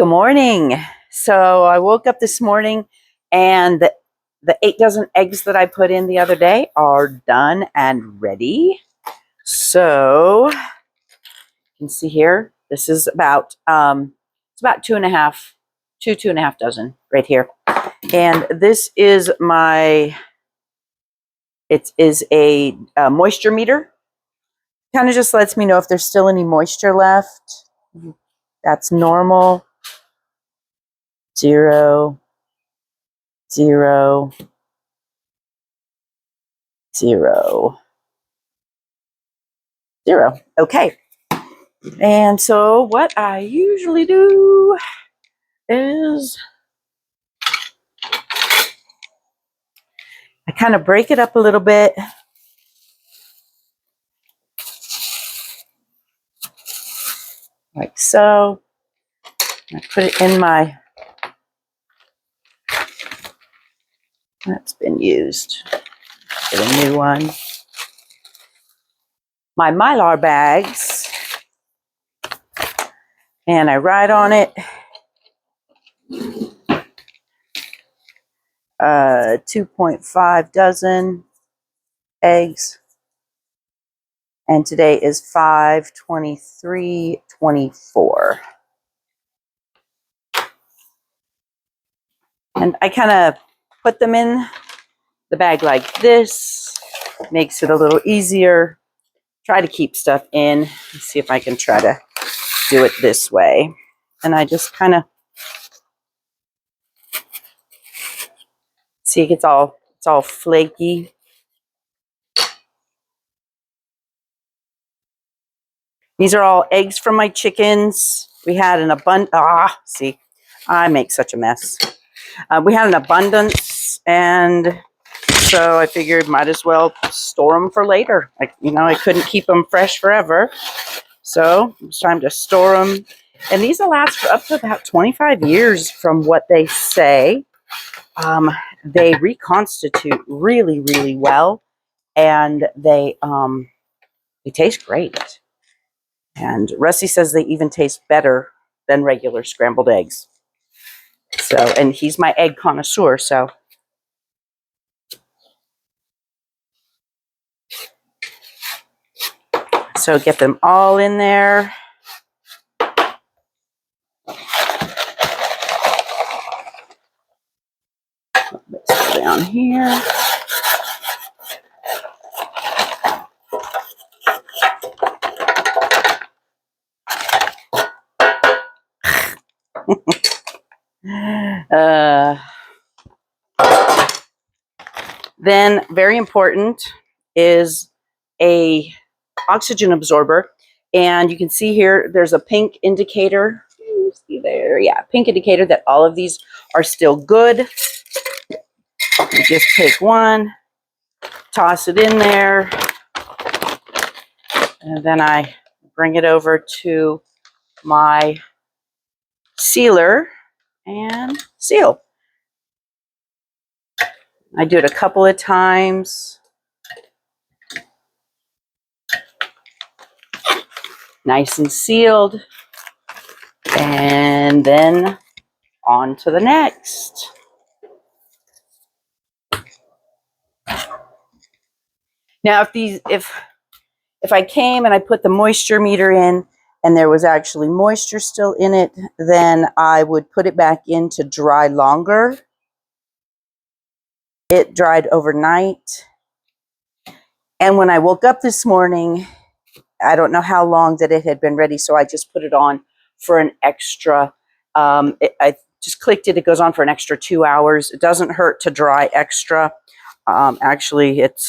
Good morning. So I woke up this morning and the 8 dozen eggs that I put in the other day are done and ready. So you can see here, this is about it's about two and a half dozen right here. And this is it is a moisture meter. Kind of just lets me know if there's still any moisture left. That's normal. 0, 0, 0, 0. Okay. And so what I usually do is I kind of break it up a little bit. Like so. I put it in my, that's been used. Get a new one. My Mylar bags. And I write on it 2.5 dozen eggs. And today is 5/23/24. And I kind of put them in the bag like this. Makes it a little easier. Try to keep stuff in. Let's see if I can try to do it this way. And I just kind of see it's all flaky. These are all eggs from my chickens. We had an abundance. See, I make such a mess. We had an abundance, and so I figured might as well store them for later. I couldn't keep them fresh forever, so it's time to store them. And these will last for up to about 25 years from what they say. They reconstitute really, really well, and they taste great. And Rusty says they even taste better than regular scrambled eggs. So, and he's my egg connoisseur, so. So get them all in there. Let's go down here. Then, very important, is a oxygen absorber. And you can see here, there's a pink indicator. See there? Yeah, pink indicator that all of these are still good. You just take one, toss it in there, and then I bring it over to my sealer and seal. I do it a couple of times. Nice and sealed. And then on to the next. Now, if I came and I put the moisture meter in and there was actually moisture still in it, then I would put it back in to dry longer. It dried overnight. And when I woke up this morning, I don't know how long that it had been ready, so I just put it on for an extra, I just clicked it, it goes on for an extra 2 hours. It doesn't hurt to dry extra. Actually, it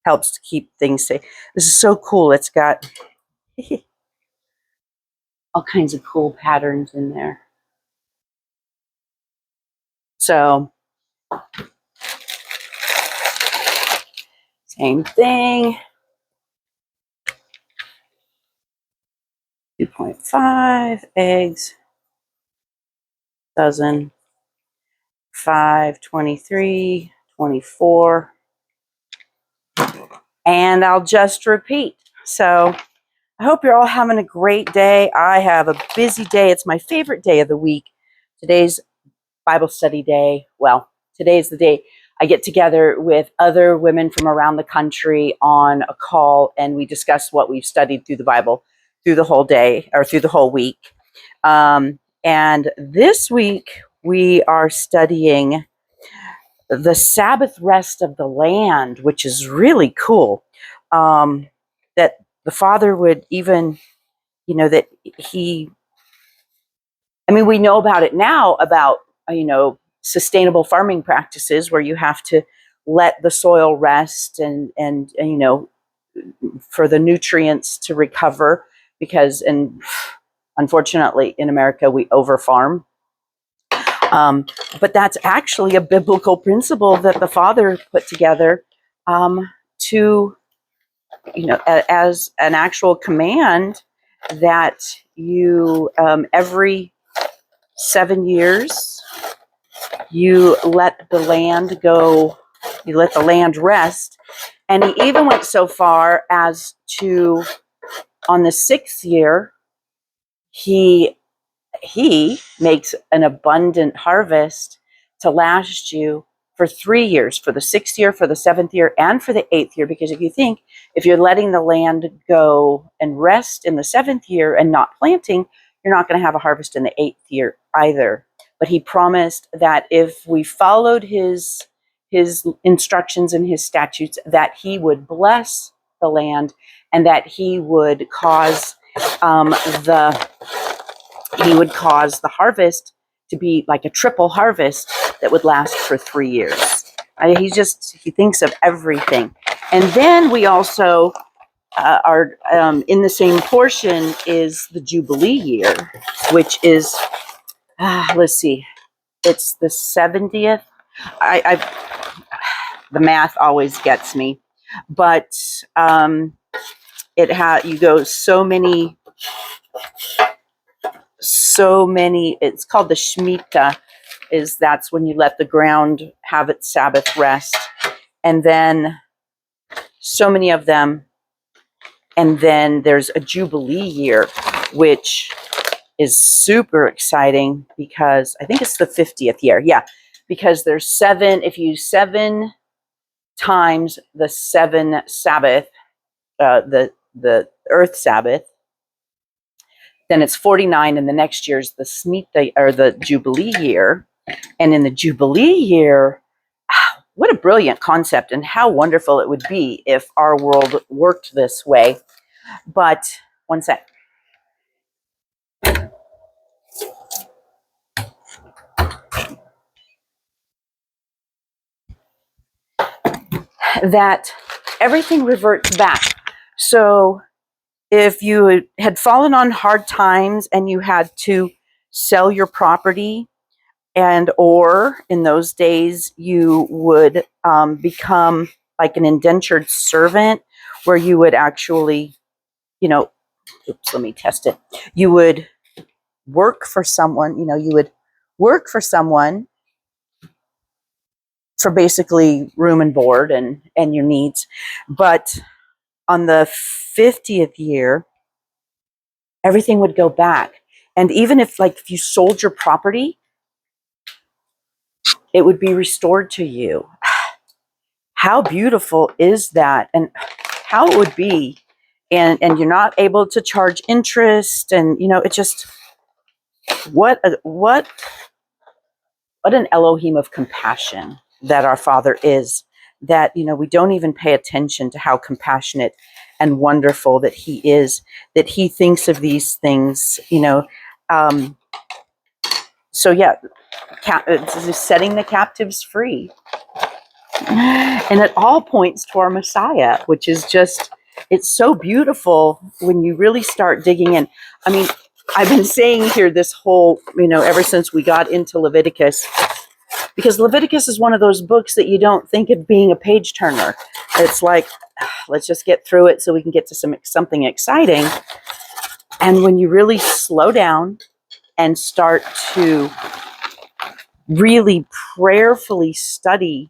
helps to keep things safe. This is so cool. It's got all kinds of cool patterns in there. So, same thing. 2.5 eggs, dozen, 5/23/24. And I'll just repeat. So I hope you're all having a great day. I have a busy day. It's my favorite day of the week. Today's Bible study day. Well, today's the day I get together with other women from around the country on a call, and we discuss what we've studied through the Bible through the whole day or through the whole week. And this week we are studying the Sabbath rest of the land, which is really cool. That the Father would even, that he, we know about it now about, sustainable farming practices where you have to let the soil rest and for the nutrients to recover and unfortunately in America we overfarm. But that's actually a biblical principle that the Father put together to, as an actual command that you, every 7 years, you let the land go, you let the land rest. And he even went so far as to, on the 6th year, he makes an abundant harvest to last you for 3 years, for the 6th year, for the 7th year, and for the 8th year. Because if you're letting the land go and rest in the 7th year and not planting, you're not going to have a harvest in the 8th year either. But he promised that if we followed his instructions and his statutes, that he would bless the land and that he would cause the harvest to be like a triple harvest that would last for 3 years. He thinks of everything. And then we also are in the same portion is the Jubilee year, which is, let's see, it's the 70th. The math always gets me, but you go so many, it's called the Shemitah, that's when you let the ground have its Sabbath rest. And then so many of them. And then there's a Jubilee year, which is super exciting because I think it's the 50th year. Yeah, because there's 7, if you 7 times the 7 Sabbath, the Earth Sabbath, then it's 49, and the next year's the Shemitah, or the Jubilee year. And in the Jubilee year, what a brilliant concept, and how wonderful it would be if our world worked this way. But one sec. That everything reverts back. So if you had fallen on hard times and you had to sell your property, or in those days you would become like an indentured servant, where you would actually, let me test it. You would work for someone, for basically room and board and your needs. But on the 50th year, everything would go back. And even if you sold your property, it would be restored to you. How beautiful is that? And how it would be. And you're not able to charge interest. And, it just, what an Elohim of compassion that our Father is. That, we don't even pay attention to how compassionate and wonderful that he is, that he thinks of these things, so yeah, setting the captives free. And it all points to our Messiah, which is just, it's so beautiful when you really start digging in. I've been saying here this whole, ever since we got into Leviticus, because Leviticus is one of those books that you don't think of being a page turner. It's like, let's just get through it so we can get to something exciting. And when you really slow down and start to really prayerfully study,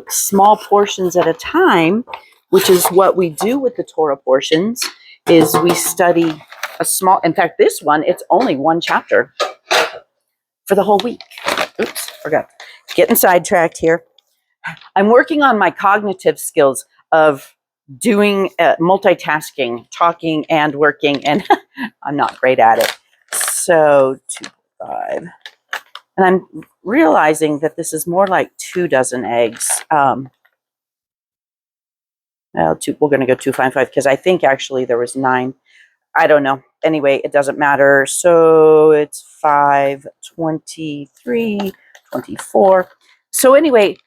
small portions at a time, which is what we do with the Torah portions, is we study a small, in fact, this one, it's only one chapter for the whole week. Oops, forgot. Getting sidetracked here. I'm working on my cognitive skills of doing multitasking, talking and working, and I'm not great at it. So 2.5. And I'm realizing that this is more like 2 dozen eggs. Well, we're going to go 2.55 because I think actually there was 9. I don't know. Anyway, it doesn't matter. So it's 5, 23, 24. So anyway,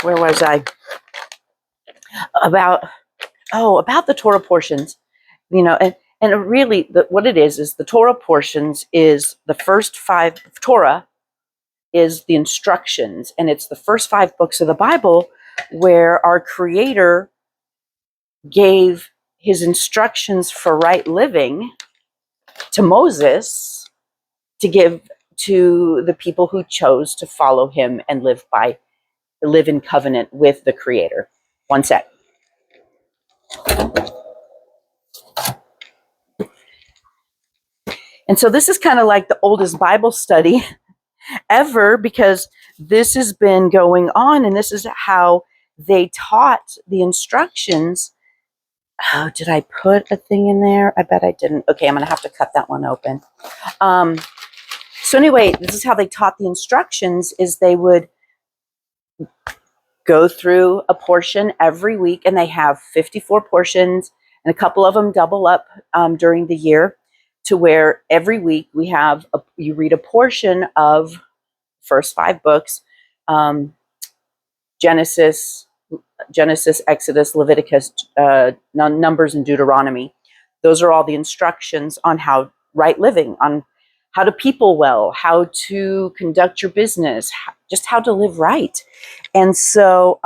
where was I? About the Torah portions, and really what it is the Torah portions is the first 5. Torah is the instructions, and it's the first 5 books of the Bible where our Creator gave his instructions for right living to Moses to give to the people who chose to follow him and live in covenant with the Creator. One sec. And so this is kind of like the oldest Bible study ever, because this has been going on, and this is how they taught the instructions. Oh, did I put a thing in there? I bet I didn't. Okay, I'm going to have to cut that one open. So anyway, this is how they taught the instructions, is they would go through a portion every week, and they have 54 portions, and a couple of them double up during the year, to where every week you read a portion of first 5 books, Genesis, Exodus, Leviticus, Numbers, and Deuteronomy. Those are all the instructions on how right living, on how to people well, how to conduct your business, just how to live right. And so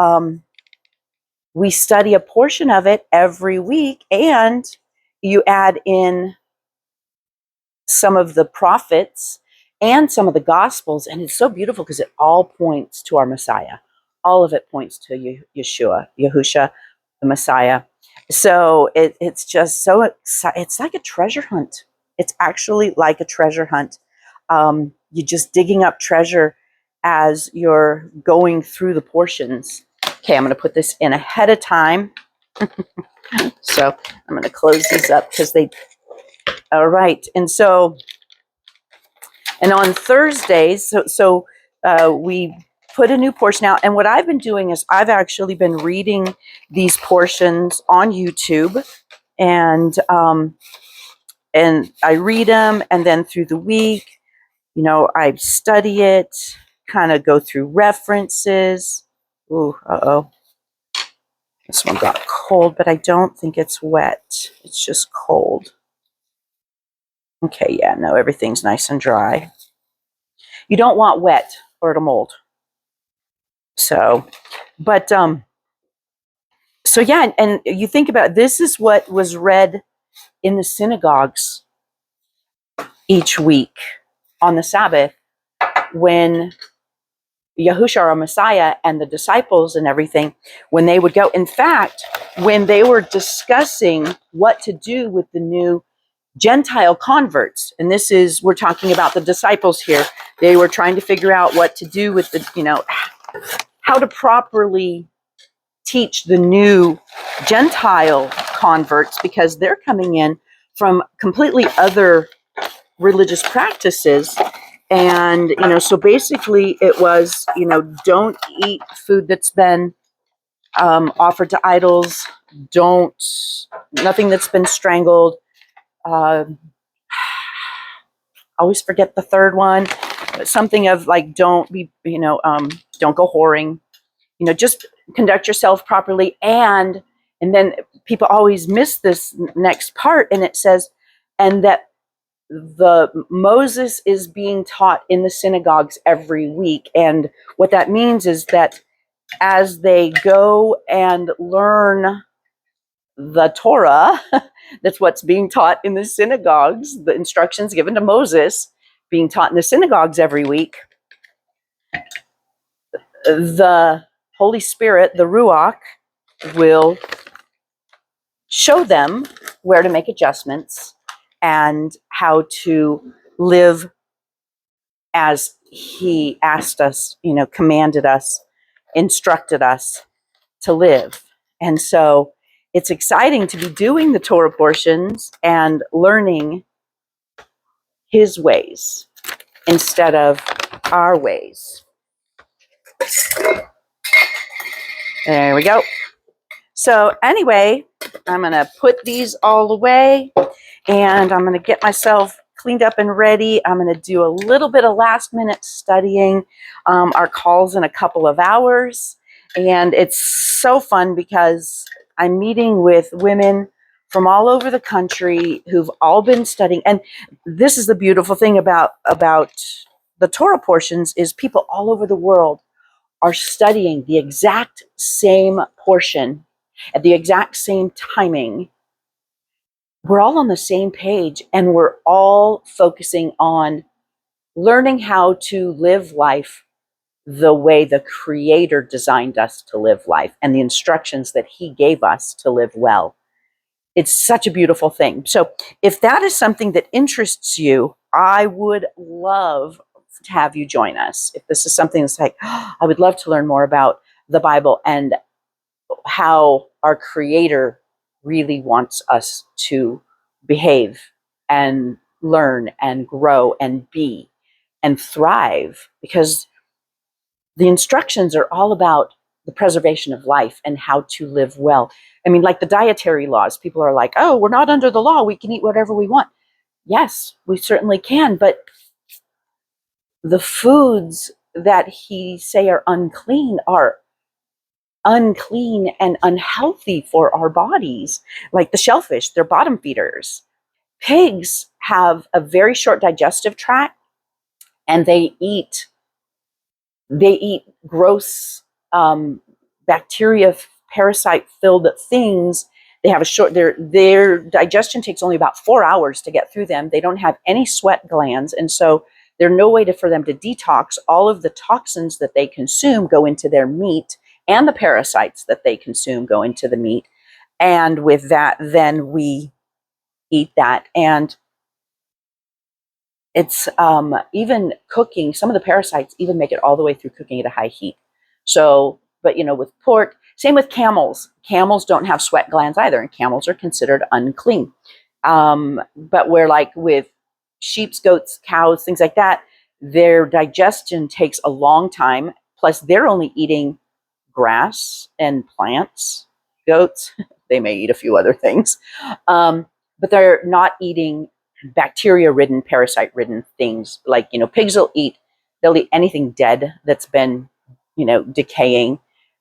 we study a portion of it every week, and you add in some of the prophets and some of the Gospels, and it's so beautiful because it all points to our Messiah. All of it points to Yahusha, the Messiah. So it's just so exciting. It's like a treasure hunt. It's actually like a treasure hunt. You're just digging up treasure as you're going through the portions. Okay, I'm going to put this in ahead of time. So I'm going to close these up because all right. And so, and on Thursdays, we put a new portion out. And what I've been doing is I've actually been reading these portions on YouTube, and I read them, and then through the week, I study it, kind of go through references. Ooh, this one got cold, but I don't think it's wet. It's just cold. Okay, yeah, no, everything's nice and dry. You don't want wet or it'll mold. So, but, so yeah, and you think about it, this is what was read in the synagogues each week on the Sabbath when Yahushua, our Messiah, and the disciples and everything, when they would go. In fact, when they were discussing what to do with the new Gentile converts, and we're talking about the disciples here, they were trying to figure out what to do with how to properly teach the new Gentile converts, because they're coming in from completely other religious practices. And, so basically it was, don't eat food that's been offered to idols. Nothing that's been strangled. Always forget the third one. Something of like, don't be, don't go whoring. Just conduct yourself properly. And then people always miss this next part, and it says, and that the Moses is being taught in the synagogues every week. And what that means is that as they go and learn the Torah, that's what's being taught in the synagogues, the instructions given to Moses being taught in the synagogues every week, the Holy Spirit, the Ruach, will show them where to make adjustments and how to live as he asked us, commanded us, instructed us to live. And so it's exciting to be doing the Torah portions and learning his ways instead of our ways. There we go. So anyway, I'm going to put these all away, and I'm going to get myself cleaned up and ready. I'm going to do a little bit of last minute studying. Our call's in a couple of hours, and it's so fun because I'm meeting with women from all over the country who've all been studying. And this is the beautiful thing about the Torah portions is people all over the world are studying the exact same portion at the exact same timing. We're all on the same page, and we're all focusing on learning how to live life the way the Creator designed us to live life and the instructions that He gave us to live well. It's such a beautiful thing. So if that is something that interests you, I would love to have you join us. If this is something that's like, oh, I would love to learn more about the Bible and how our Creator really wants us to behave and learn and grow and be and thrive, because the instructions are all about the preservation of life and how to live well. I mean, like the dietary laws, people are like, oh, we're not under the law, we can eat whatever we want. Yes, we certainly can, but the foods that he say are unclean and unhealthy for our bodies, like the shellfish, they're bottom feeders. Pigs have a very short digestive tract, and they eat gross bacteria, parasite filled things. They have a short, their digestion takes only about 4 hours to get through them. They don't have any sweat glands, and so there's no way for them to detox. All of the toxins that they consume go into their meat, and the parasites that they consume go into the meat. And with that, then we eat that. And it's even cooking, some of the parasites even make it all the way through cooking at a high heat. So, but with pork, same with camels. Camels don't have sweat glands either, and camels are considered unclean. But where like with sheep, goats, cows, things like that, their digestion takes a long time. Plus, they're only eating grass and plants. Goats, they may eat a few other things, but they're not eating bacteria-ridden, parasite-ridden things. Like, pigs they'll eat anything dead that's been, decaying,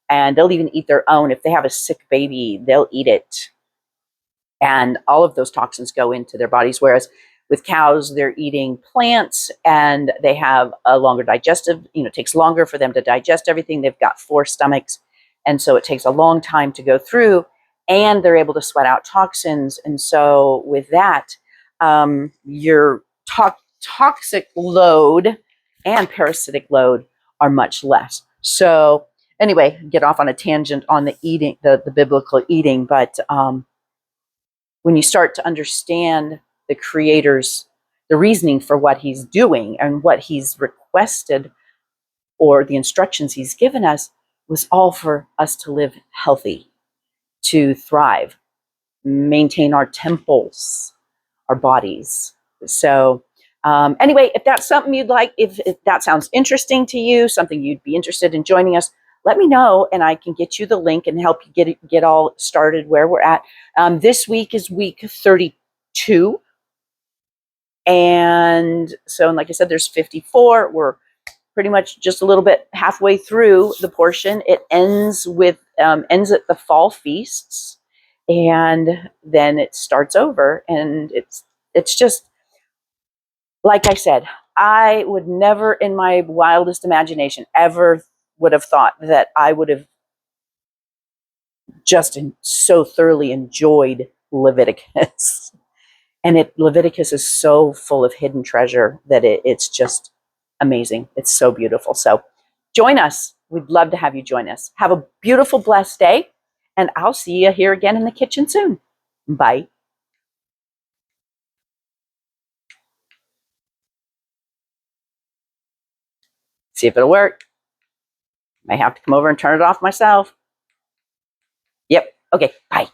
and they'll even eat their own. If they have a sick baby, they'll eat it. And all of those toxins go into their bodies. Whereas with cows, they're eating plants, and they have a longer digestive, it takes longer for them to digest everything. They've got 4 stomachs. And so it takes a long time to go through, and they're able to sweat out toxins. And so with that, your toxic load and parasitic load are much less. So anyway, get off on a tangent on the eating, the biblical eating, but when you start to understand the Creator's, the reasoning for what He's doing and what He's requested, or the instructions He's given us, was all for us to live healthy, to thrive, maintain our temples, our bodies. So anyway, if that's something you'd like, if that sounds interesting to you, something you'd be interested in joining us, let me know, and I can get you the link and help you get all started where we're at. This week is week 32. And so, like I said, there's 54. We're pretty much just a little bit halfway through the portion. It ends at the fall feasts, and then it starts over. And it's just, like I said, I would never in my wildest imagination ever would have thought that I would have just so thoroughly enjoyed Leviticus. And Leviticus is so full of hidden treasure that it's just amazing. It's so beautiful. So join us. We'd love to have you join us. Have a beautiful, blessed day, and I'll see you here again in the kitchen soon. Bye. See if it'll work. May have to come over and turn it off myself. Yep. Okay. Bye.